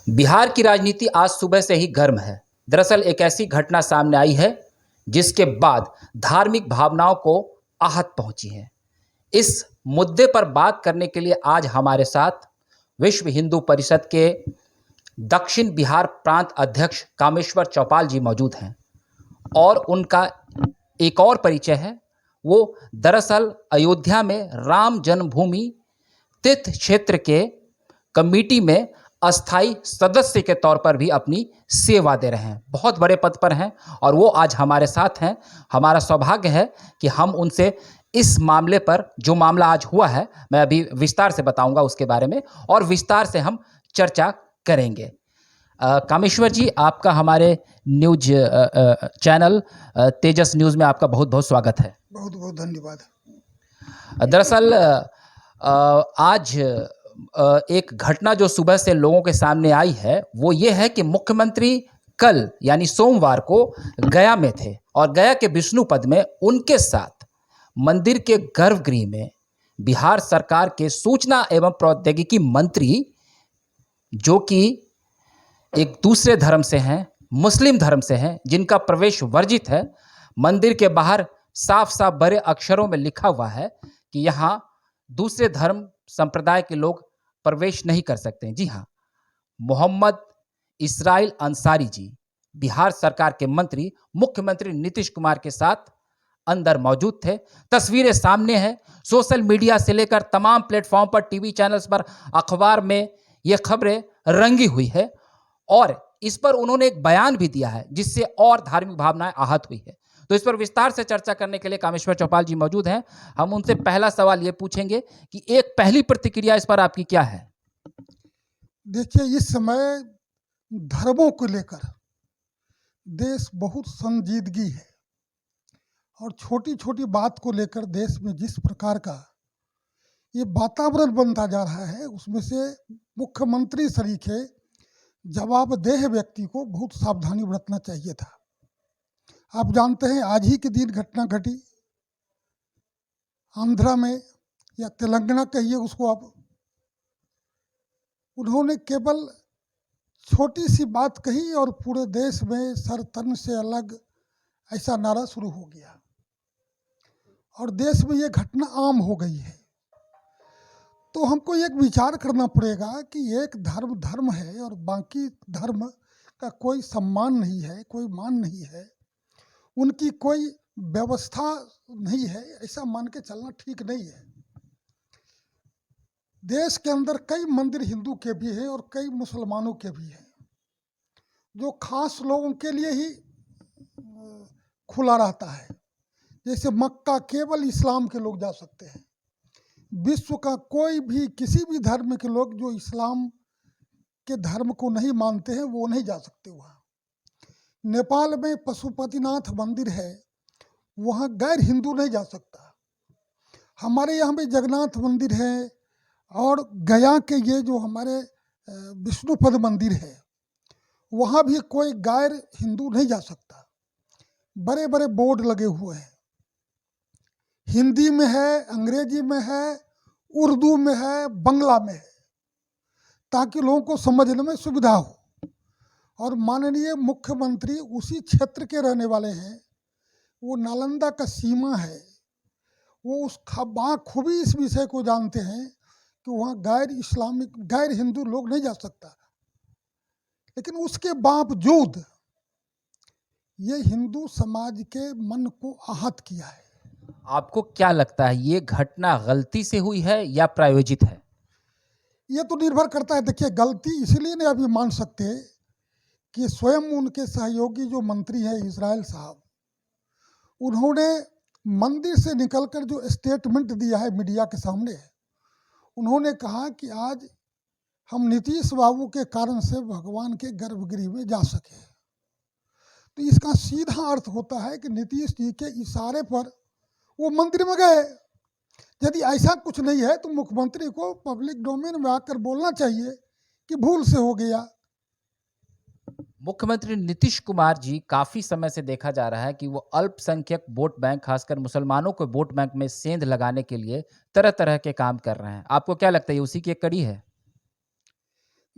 बिहार की राजनीति आज सुबह से ही गर्म है। दरअसल एक ऐसी घटना सामने आई है जिसके बाद धार्मिक भावनाओं को आहत पहुंची है। इस मुद्दे पर बात करने के लिए आज हमारे साथ विश्व हिंदू परिषद के दक्षिण बिहार प्रांत अध्यक्ष कामेश्वर चौपाल जी मौजूद हैं और उनका एक और परिचय है। वो दरअसल अयोध्या में राम जन्मभूमि तीर्थ क्षेत्र के कमेटी में अस्थाई सदस्य के तौर पर भी अपनी सेवा दे रहे हैं। बहुत बड़े पद पर हैं और वो आज हमारे साथ हैं। हमारा सौभाग्य है कि हम उनसे इस मामले पर, जो मामला आज हुआ है, मैं अभी विस्तार से बताऊंगा उसके बारे में और विस्तार से हम चर्चा करेंगे। कामेश्वर जी, आपका हमारे न्यूज चैनल तेजस न्यूज़ में आपका बहुत बहुत स्वागत है। बहुत बहुत धन्यवाद। दरअसल आज एक घटना जो सुबह से लोगों के सामने आई है वो ये है कि मुख्यमंत्री कल यानी सोमवार को गया में थे और गया के विष्णुपद में उनके साथ मंदिर के गर्भगृह में बिहार सरकार के सूचना एवं प्रौद्योगिकी मंत्री, जो कि एक दूसरे धर्म से हैं, मुस्लिम धर्म से हैं, जिनका प्रवेश वर्जित है, मंदिर के बाहर साफ साफ बड़े अक्षरों में लिखा हुआ है कि यहाँ दूसरे धर्म संप्रदाय के लोग प्रवेश नहीं कर सकते हैं। जी हाँ, मोहम्मद इसराइल अंसारी जी बिहार सरकार के मंत्री मुख्यमंत्री नीतीश कुमार के साथ अंदर मौजूद थे। तस्वीरें सामने हैं। सोशल मीडिया से लेकर तमाम प्लेटफॉर्म पर, टीवी चैनल्स पर, अखबार में ये खबरें रंगी हुई है और इस पर उन्होंने एक बयान भी दिया है जिससे और धार्मिक भावनाएं आहत हुई है। तो इस पर विस्तार से चर्चा करने के लिए कामेश्वर चौपाल जी मौजूद हैं। हम उनसे पहला सवाल ये पूछेंगे कि एक पहली प्रतिक्रिया इस पर आपकी क्या है? देखिए, इस समय धर्मों को लेकर देश बहुत संजीदगी है और छोटी छोटी बात को लेकर देश में जिस प्रकार का ये वातावरण बनता जा रहा है, उसमें से मुख्यमंत्री सरीखे जवाबदेह व्यक्ति को बहुत सावधानी बरतना चाहिए था। आप जानते हैं, आज ही के दिन घटना घटी आंध्रा में, या तेलंगाना कहिए उसको आप। उन्होंने केवल छोटी सी बात कही और पूरे देश में सर तन से अलग ऐसा नारा शुरू हो गया और देश में ये घटना आम हो गई है। तो हमको एक विचार करना पड़ेगा कि एक धर्म धर्म है और बाकी धर्म का कोई सम्मान नहीं है, कोई मान नहीं है, उनकी कोई व्यवस्था नहीं है, ऐसा मान के चलना ठीक नहीं है। देश के अंदर कई मंदिर हिंदू के भी हैं और कई मुसलमानों के भी हैं, जो खास लोगों के लिए ही खुला रहता है। जैसे मक्का केवल इस्लाम के लोग जा सकते हैं। विश्व का कोई भी, किसी भी धर्म के लोग जो इस्लाम के धर्म को नहीं मानते हैं, वो नहीं जा सकते वहाँ। नेपाल में पशुपतिनाथ मंदिर है, वहाँ गैर हिंदू नहीं जा सकता। हमारे यहाँ भी जगन्नाथ मंदिर है और गया के ये जो हमारे विष्णुपद मंदिर है, वहाँ भी कोई गैर हिंदू नहीं जा सकता। बड़े बड़े बोर्ड लगे हुए हैं, हिंदी में है, अंग्रेजी में है, उर्दू में है, बंगला में है, ताकि लोगों को समझने में सुविधा हो। और माननीय मुख्यमंत्री उसी क्षेत्र के रहने वाले हैं, वो नालंदा का सीमा है, वो उस खूबी इस विषय को जानते हैं कि वहाँ गैर इस्लामिक, गैर हिंदू लोग नहीं जा सकता। लेकिन उसके बावजूद ये हिंदू समाज के मन को आहत किया है। आपको क्या लगता है, ये घटना गलती से हुई है या प्रायोजित है? ये तो निर्भर करता है। देखिए, गलती इसलिए नहीं अभी मान सकते कि स्वयं उनके सहयोगी जो मंत्री हैं इसराइल साहब, उन्होंने मंदिर से निकलकर जो स्टेटमेंट दिया है मीडिया के सामने, उन्होंने कहा कि आज हम नीतीश बाबू के कारण से भगवान के गर्भगृह में जा सके। तो इसका सीधा अर्थ होता है कि नीतीश जी के इशारे पर वो मंदिर में गए। यदि ऐसा कुछ नहीं है तो मुख्यमंत्री को पब्लिक डोमेन में आकर बोलना चाहिए कि भूल से हो गया। मुख्यमंत्री नीतीश कुमार जी काफी समय से देखा जा रहा है कि वो अल्पसंख्यक वोट बैंक, खासकर मुसलमानों को वोट बैंक में सेंध लगाने के लिए तरह तरह के काम कर रहे हैं। आपको क्या लगता है, ये उसी की एक कड़ी है?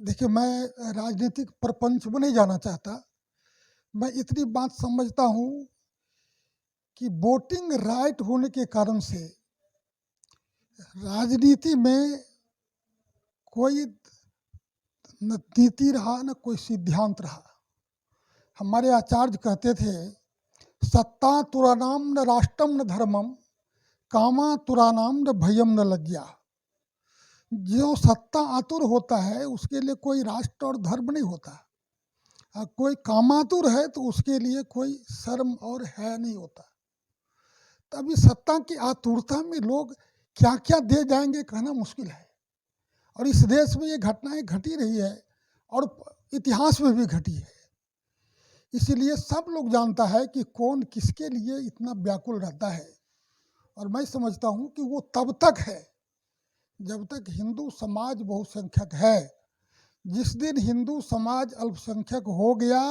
देखिए, मैं राजनीतिक प्रपंच में नहीं जाना चाहता। मैं इतनी बात समझता हूँ कि वोटिंग राइट होने के कारण से राजनीति में कोई न नीति रहा न कोई सिद्धांत रहा। हमारे आचार्य कहते थे, सत्ता तुरानाम न राष्ट्रम न धर्मम, कामा तुरानाम न भयम न लज्जा। जो सत्ता आतुर होता है उसके लिए कोई राष्ट्र और धर्म नहीं होता, और कोई कामातुर है तो उसके लिए कोई शर्म और है नहीं होता। तभी सत्ता की आतुरता में लोग क्या क्या दे जाएंगे कहना मुश्किल है। और इस देश में ये घटनाएं घटी रही है और इतिहास में भी घटी है। इसीलिए सब लोग जानता है कि कौन किसके लिए इतना व्याकुल रहता है। और मैं समझता हूँ कि वो तब तक है जब तक हिंदू समाज बहुसंख्यक है। जिस दिन हिंदू समाज अल्पसंख्यक हो गया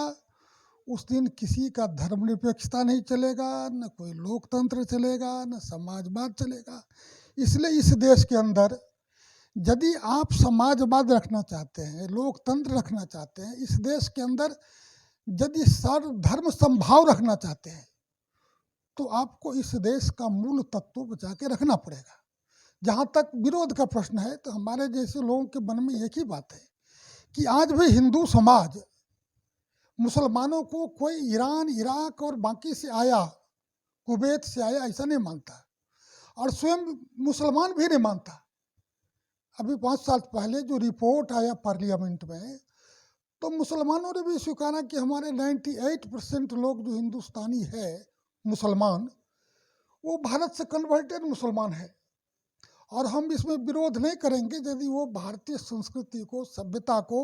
उस दिन किसी का धर्मनिरपेक्षता नहीं चलेगा, न कोई लोकतंत्र चलेगा, न समाजवाद चलेगा। इसलिए इस देश के अंदर यदि आप समाजवाद रखना चाहते हैं, लोकतंत्र रखना चाहते हैं, इस देश के अंदर यदि सर्वधर्म समभाव रखना चाहते हैं, तो आपको इस देश का मूल तत्व बचा के रखना पड़ेगा। जहाँ तक विरोध का प्रश्न है तो हमारे जैसे लोगों के मन में एक ही बात है कि आज भी हिंदू समाज मुसलमानों को कोई ईरान, इराक और बाकी से आया, कुवैत से आया ऐसा नहीं मानता, और स्वयं मुसलमान भी नहीं मानता। अभी 5 साल पहले जो रिपोर्ट आया पार्लियामेंट में, तो मुसलमानों ने भी स्वीकारा कि हमारे 98% लोग जो हिंदुस्तानी है मुसलमान, वो भारत से कन्वर्टेड मुसलमान है। और हम इसमें विरोध नहीं करेंगे यदि वो भारतीय संस्कृति को, सभ्यता को,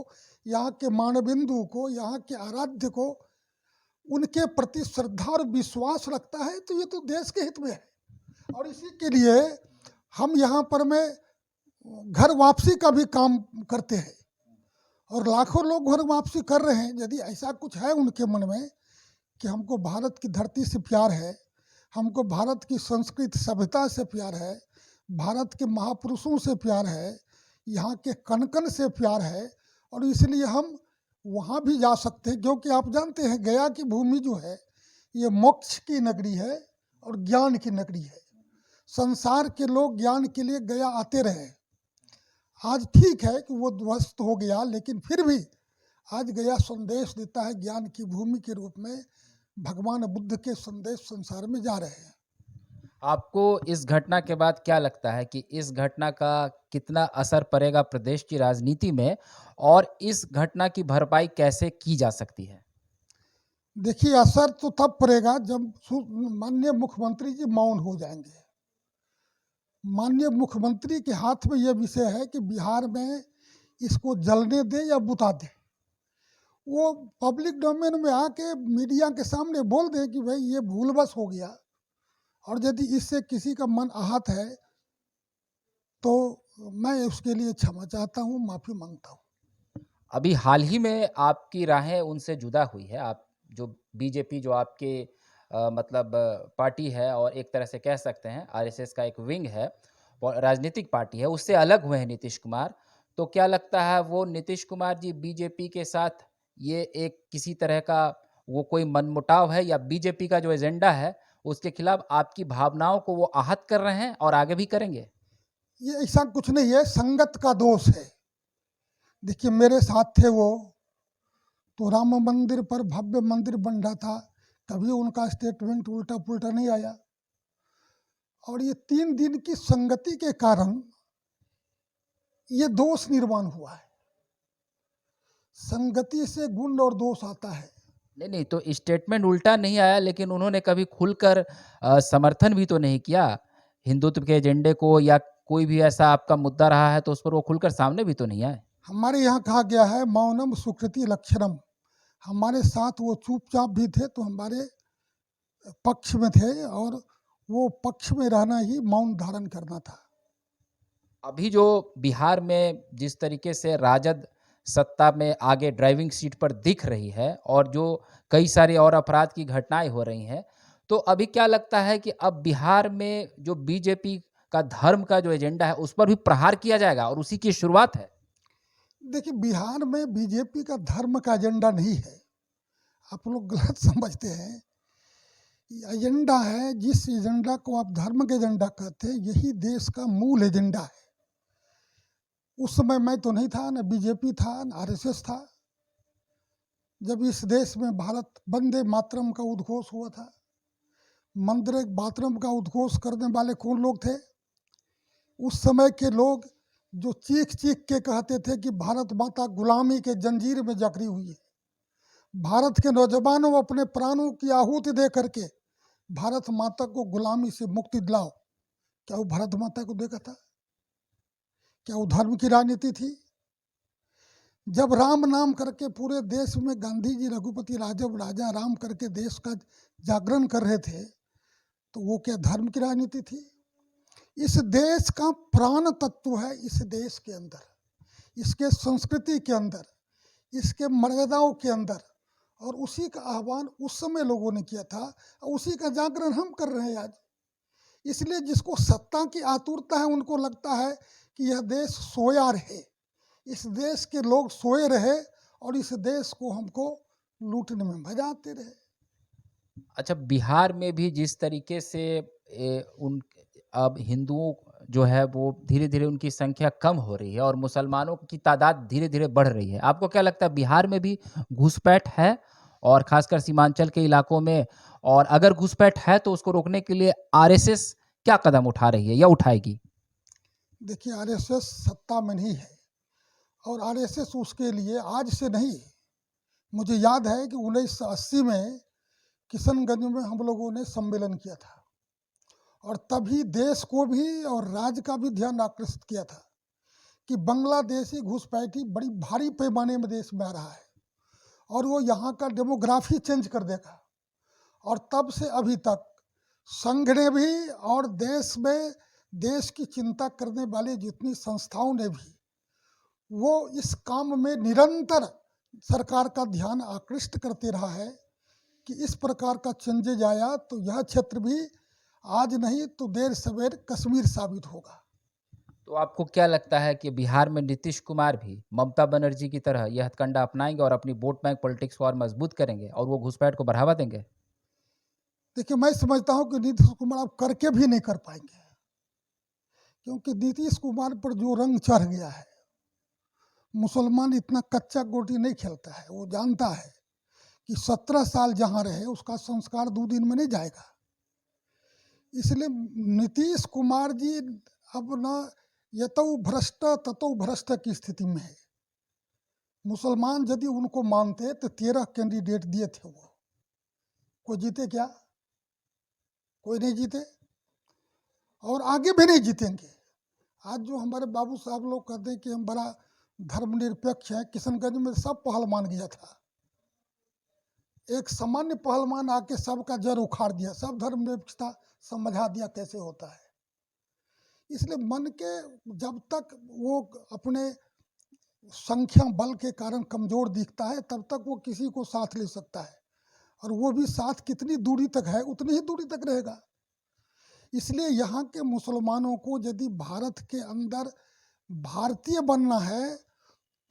यहाँ के मानबिंदु को, यहाँ के आराध्य को, उनके प्रति श्रद्धा और विश्वास रखता है, तो ये तो देश के हित में है। और इसी के लिए हम यहाँ पर में घर वापसी का भी काम करते हैं, और लाखों लोग घर वापसी कर रहे हैं। यदि ऐसा कुछ है उनके मन में कि हमको भारत की धरती से प्यार है, हमको भारत की संस्कृति सभ्यता से प्यार है, भारत के महापुरुषों से प्यार है, यहाँ के कण-कण से प्यार है, और इसलिए हम वहाँ भी जा सकते हैं। क्योंकि आप जानते हैं गया की भूमि जो है ये मोक्ष की नगरी है और ज्ञान की नगरी है। संसार के लोग ज्ञान के लिए गया आते रहे। आज ठीक है कि वो ध्वस्त हो गया, लेकिन फिर भी आज गया संदेश देता है, ज्ञान की भूमि के रूप में भगवान बुद्ध के संदेश संसार में जा रहे हैं। आपको इस घटना के बाद क्या लगता है कि इस घटना का कितना असर पड़ेगा प्रदेश की राजनीति में, और इस घटना की भरपाई कैसे की जा सकती है? देखिए, असर तो तब पड़ेगा जब माननीय मुख्यमंत्री जी मौन हो जाएंगे। माननीय मुख्यमंत्री के हाथ में यह विषय है कि बिहार में इसको जलने दे या बुता दे। वो पब्लिक डोमेन में आके मीडिया के सामने बोल दे कि भाई ये भूलवश हो गया, और यदि इससे किसी का मन आहत है तो मैं उसके लिए क्षमा चाहता हूँ, माफ़ी मांगता हूँ। अभी हाल ही में आपकी राहें उनसे जुदा हुई है। आप जो बीजेपी जो आपके मतलब पार्टी है, और एक तरह से कह सकते हैं आरएसएस का एक विंग है और राजनीतिक पार्टी है, उससे अलग हुए हैं नीतीश कुमार। तो क्या लगता है वो नीतीश कुमार जी बीजेपी के साथ ये एक किसी तरह का वो कोई मनमुटाव है, या बीजेपी का जो एजेंडा है उसके खिलाफ आपकी भावनाओं को वो आहत कर रहे हैं और आगे भी करेंगे? ये ऐसा कुछ नहीं है, संगत का दोष है। देखिए, मेरे साथ थे वो, तो राम मंदिर पर भव्य मंदिर बन रहा था, कभी उनका स्टेटमेंट उल्टा पुल्टा नहीं आया। और ये 3 दिन की संगति के कारण ये दोष निर्माण हुआ है। संगति से गुण और दोष आता है। नहीं, तो स्टेटमेंट उल्टा नहीं आया, लेकिन उन्होंने कभी खुलकर समर्थन भी तो नहीं किया हिंदुत्व के एजेंडे को, या कोई भी ऐसा आपका मुद्दा रहा है तो उस पर वो खुलकर सामने भी तो नहीं आए। हमारे यहाँ कहा गया है मौनम सुकृति लक्षणम। हमारे साथ वो चुपचाप भी थे तो हमारे पक्ष में थे, और वो पक्ष में रहना ही मौन धारण करना था। अभी जो बिहार में जिस तरीके से राजद सत्ता में आगे ड्राइविंग सीट पर दिख रही है, और जो कई सारी और अपराध की घटनाएं हो रही हैं, तो अभी क्या लगता है कि अब बिहार में जो बीजेपी का धर्म का जो एजेंडा है उस पर भी प्रहार किया जाएगा, और उसी की शुरुआत है? देखिए, बिहार में बीजेपी का धर्म का एजेंडा नहीं है। आप लोग गलत समझते हैं। ये एजेंडा है, जिस एजेंडा को आप धर्म के एजेंडा कहते हैं, यही देश का मूल एजेंडा है। उस समय मैं तो नहीं था, न बीजेपी था, न आरएसएस था, जब इस देश में भारत वंदे मातरम का उद्घोष हुआ था। वंदे मातरम का उद्घोष करने वाले कौन लोग थे? उस समय के लोग जो चीख चीख के कहते थे कि भारत माता गुलामी के जंजीर में जकड़ी हुई है। भारत के नौजवानों अपने प्राणों की आहुति दे करके भारत माता को गुलामी से मुक्ति दिलाओ। क्या वो भारत माता को देखा था? क्या वो धर्म की राजनीति थी? जब राम नाम करके पूरे देश में गांधी जी, रघुपति राघव, राजा राम करके देश का जागरण कर रहे थे, तो वो क्या धर्म की राजनीति थी? इस देश का प्राण तत्व है, इस देश के अंदर, इसके संस्कृति के अंदर, इसके मर्यादाओं के अंदर, और उसी का आह्वान उस समय लोगों ने किया था, उसी का जागरण हम कर रहे हैं आज। इसलिए जिसको सत्ता की आतुरता है, उनको लगता है कि यह देश सोया रहे, इस देश के लोग सोए रहे और इस देश को हमको लूटने में मजा आते रहे। अच्छा, बिहार में भी जिस तरीके से उन अब हिंदुओं जो है वो धीरे-धीरे उनकी संख्या कम हो रही है और मुसलमानों की तादाद धीरे-धीरे बढ़ रही है। आपको क्या लगता है बिहार में भी घुसपैठ है और खासकर सीमांचल के इलाकों में? और अगर घुसपैठ है तो उसको रोकने के लिए आरएसएस क्या कदम उठा रही है या उठाएगी? देखिए, आरएसएस सत्ता में नहीं है और आरएसएस उसके लिए आज से नहीं। मुझे याद है कि 1980 में किशनगंज में हम लोगों ने सम्मेलन किया था और तभी देश को भी और राज्य का भी ध्यान आकर्षित किया था कि बांग्लादेशी घुसपैठी बड़ी भारी पैमाने में देश में आ रहा है और वो यहाँ का डेमोग्राफी चेंज कर देगा। और तब से अभी तक संघ ने भी और देश में देश की चिंता करने वाले जितनी संस्थाओं ने भी वो इस काम में निरंतर सरकार का ध्यान आकृष्ट करते रहा है कि इस प्रकार का चेंजेज आया तो यह क्षेत्र भी आज नहीं तो देर सवेर कश्मीर साबित होगा। तो आपको क्या लगता है कि बिहार में नीतीश कुमार भी ममता बनर्जी की तरह यह हथकंडा अपनाएंगे और अपनी वोट बैंक पॉलिटिक्स को और मजबूत करेंगे और वो घुसपैठ को बढ़ावा देंगे? देखिए, मैं समझता हूँ कि नीतीश कुमार अब करके भी नहीं कर पाएंगे, क्योंकि नीतीश कुमार पर जो रंग चढ़ गया है, मुसलमान इतना कच्चा गोटी नहीं खेलता है। वो जानता है कि 17 साल जहाँ रहे उसका संस्कार 2 दिन में नहीं जाएगा। इसलिए नीतीश कुमार जी अब न यतो भ्रष्ट ततो भ्रष्ट की स्थिति में है। मुसलमान यदि उनको मानते तो 13 कैंडिडेट दिए थे, वो कोई जीते क्या? कोई नहीं जीते और आगे भी नहीं जीतेंगे। आज जो हमारे बाबू साहब लोग कहते हैं कि हम बड़ा धर्मनिरपेक्ष हैं, किशनगंज में सब पहलवान गया था, एक सामान्य पहलवान आके सबका जड़ उखाड़ दिया, सब धर्मनिरपेक्षता समझा दिया कैसे होता है। इसलिए मन के जब तक वो अपने संख्या बल के कारण कमजोर दिखता है तब तक वो किसी को साथ ले सकता है, और वो भी साथ कितनी दूरी तक है उतनी ही दूरी तक रहेगा। इसलिए यहाँ के मुसलमानों को यदि भारत के अंदर भारतीय बनना है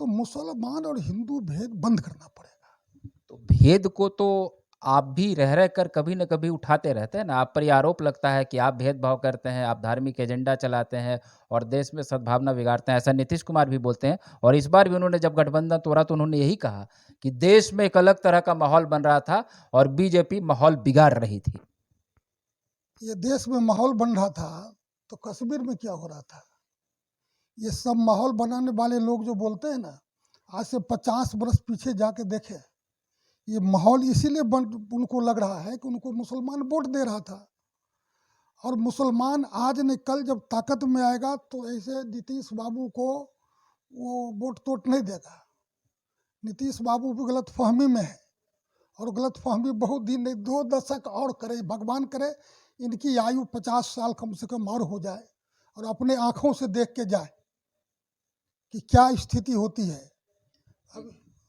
तो मुसलमान और हिंदू भेद बंद करना पड़ेगा। तो भेद को तो आप भी रह कर कभी न कभी उठाते रहते हैं ना। आप पर ये आरोप लगता है कि आप भेदभाव करते हैं, आप धार्मिक एजेंडा चलाते हैं और देश में सद्भावना बिगाड़ते हैं। ऐसा नीतीश कुमार भी बोलते हैं और इस बार भी उन्होंने जब गठबंधन तोड़ा तो उन्होंने यही कहा कि देश में एक अलग तरह का माहौल बन रहा था और बीजेपी माहौल बिगाड़ रही थी। ये देश में माहौल बन रहा था तो कश्मीर में क्या हो रहा था? ये सब माहौल बनाने वाले लोग जो बोलते हैं ना, आज से 50 वर्ष पीछे जाके देखे, ये माहौल इसीलिए उनको लग रहा है कि उनको मुसलमान वोट दे रहा था, और मुसलमान आज न कल जब ताकत में आएगा तो ऐसे नीतीश बाबू को वो वोट तोट नहीं देगा। नीतीश बाबू भी गलत फहमी में है और गलत फहमी बहुत दिन नहीं 2 दशक और करे, भगवान करे इनकी आयु 50 साल कम से कम और हो जाए और अपने आँखों से देख के जाए कि क्या स्थिति होती है।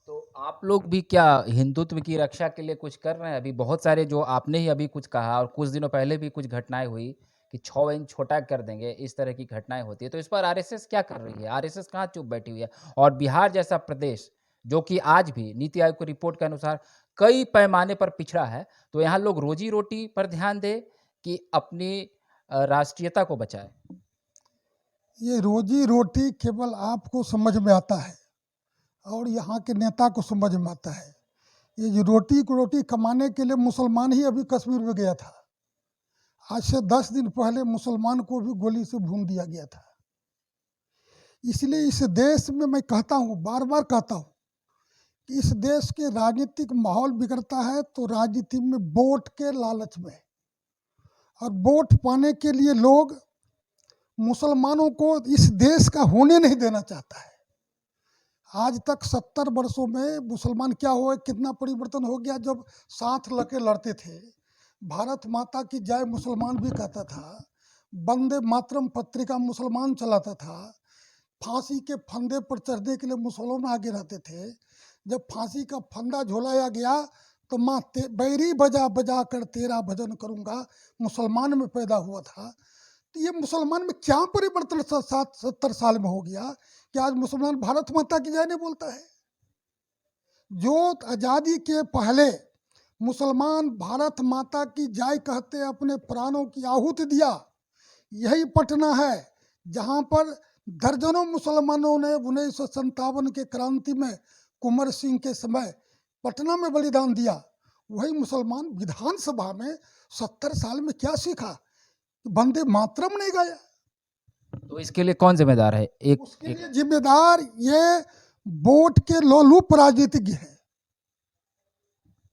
तो आप लोग भी क्या हिंदुत्व की रक्षा के लिए कुछ कर रहे हैं? अभी बहुत सारे जो आपने ही अभी कुछ कहा और कुछ दिनों पहले भी कुछ घटनाएँ हुई कि 6 इंच छोटा कर देंगे, इस तरह की घटनाएँ होती हैं। तो इस पर आरएसएस क्या कर रही है? आरएसएस कहाँ चुप बैठी हुई है? और बिहार जैसा प्रदेश, जो कि आज भी नीति आयोग की रिपोर्ट के अनुसार कई पैमाने पर पिछड़ा है, तो यहाँ लोग रोज़ी-रोटी पर ध्यान दें कि अपनी राष्ट्रीयता को बचाएँ? ये रोजी रोटी केवल आपको समझ में आता है और यहाँ के नेता को समझ में आता है। ये जो रोटी को रोटी कमाने के लिए मुसलमान ही अभी कश्मीर में गया था। आज से 10 दिन पहले मुसलमान को भी गोली से भून दिया गया था। इसलिए इस देश में मैं कहता हूँ, बार बार कहता हूँ कि इस देश के राजनीतिक माहौल बिगड़ता है तो राजनीति में वोट के लालच में, और वोट पाने के लिए लोग मुसलमानों को इस देश का होने नहीं देना चाहता है। आज तक 70 वर्षों में मुसलमान क्या हुआ, कितना परिवर्तन हो गया। जब साथ लगे लड़ते थे, भारत माता की जय मुसलमान भी कहता था, वंदे मातरम पत्रिका मुसलमान चलाता था, फांसी के फंदे पर चढ़ने के लिए मुसलमान आगे रहते थे। जब फांसी का फंदा झोलाया गया तो माँ बैरी बजा बजा कर तेरा भजन करूँगा मुसलमान में पैदा हुआ था। तो ये मुसलमान में क्या परिवर्तन 60-70 साल में हो गया कि आज मुसलमान भारत माता की जय नहीं बोलता है। जो आज़ादी के पहले मुसलमान भारत माता की जय कहते अपने प्राणों की आहुति दिया, यही पटना है जहाँ पर दर्जनों मुसलमानों ने 1957 के क्रांति में कुंवर सिंह के समय पटना में बलिदान दिया। वही मुसलमान विधानसभा में 70 साल में क्या सीखा, वंदे मातरम नहीं गाया। तो इसके लिए कौन जिम्मेदार है? उसके लिए जिम्मेदार ये वोट के लोलुप राजनीतिज्ञ है।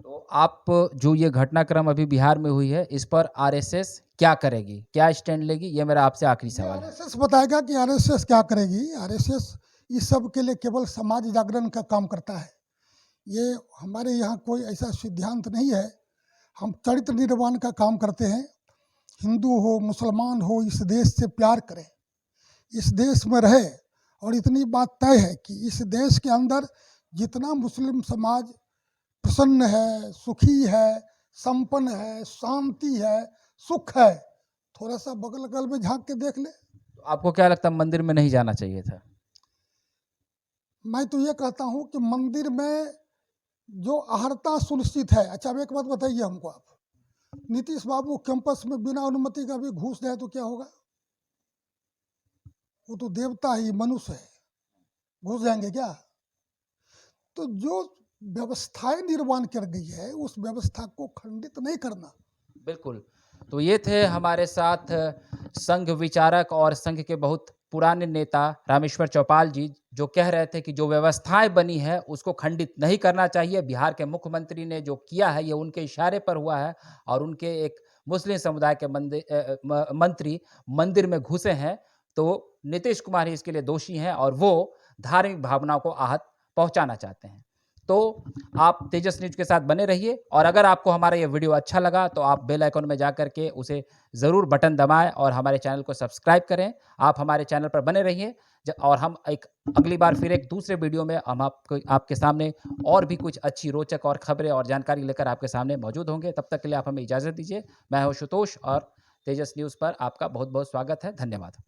तो आप जो ये घटनाक्रम अभी बिहार में हुई है, इस पर आरएसएस क्या करेगी, क्या स्टैंड लेगी? ये मेरा आपसे आखिरी सवाल है। आरएसएस बताएगा कि आरएसएस क्या करेगी। आरएसएस इस सब के लिए केवल समाज जागरण का काम करता है। ये हमारे यहाँ कोई ऐसा सिद्धांत नहीं है। हम चरित्र निर्माण का काम करते हैं। हिंदू हो मुसलमान हो, इस देश से प्यार करें, इस देश में रहे। और इतनी बात तय है कि इस देश के अंदर जितना मुस्लिम समाज प्रसन्न है, सुखी है, संपन्न है, शांति है, सुख है, थोड़ा सा बगल बगल में झांक के देख ले। तो आपको क्या लगता है मंदिर में नहीं जाना चाहिए था? मैं तो ये कहता हूँ कि मंदिर में जो अहर्ता सुनिश्चित है। अच्छा, अब एक बात बताइए हमको आप, नीतीश बाबू कैंपस में बिना अनुमति का भी घुस जाए तो क्या होगा? वो तो देवता ही मनुष्य है, घुस जाएंगे क्या? तो जो व्यवस्थाएं निर्माण कर गई है उस व्यवस्था को खंडित नहीं करना। बिल्कुल। तो ये थे हमारे साथ संघ विचारक और संघ के बहुत पुराने नेता रामेश्वर चौपाल जी, जो कह रहे थे कि जो व्यवस्थाएं बनी है उसको खंडित नहीं करना चाहिए। बिहार के मुख्यमंत्री ने जो किया है ये उनके इशारे पर हुआ है और उनके एक मुस्लिम समुदाय के मंत्री मंदिर में घुसे हैं, तो नीतीश कुमार ही इसके लिए दोषी हैं और वो धार्मिक भावनाओं को आहत पहुंचाना चाहते हैं। तो आप तेजस न्यूज के साथ बने रहिए और अगर आपको हमारा ये वीडियो अच्छा लगा तो आप बेल आइकन में जा करके उसे ज़रूर बटन दबाएं और हमारे चैनल को सब्सक्राइब करें। आप हमारे चैनल पर बने रहिए और हम एक अगली बार फिर एक दूसरे वीडियो में हम आपके सामने और भी कुछ अच्छी रोचक और खबरें और जानकारी लेकर आपके सामने मौजूद होंगे। तब तक के लिए आप हमें इजाज़त दीजिए। मैं हूं शुतोष और तेजस न्यूज़ पर आपका बहुत बहुत स्वागत है। धन्यवाद।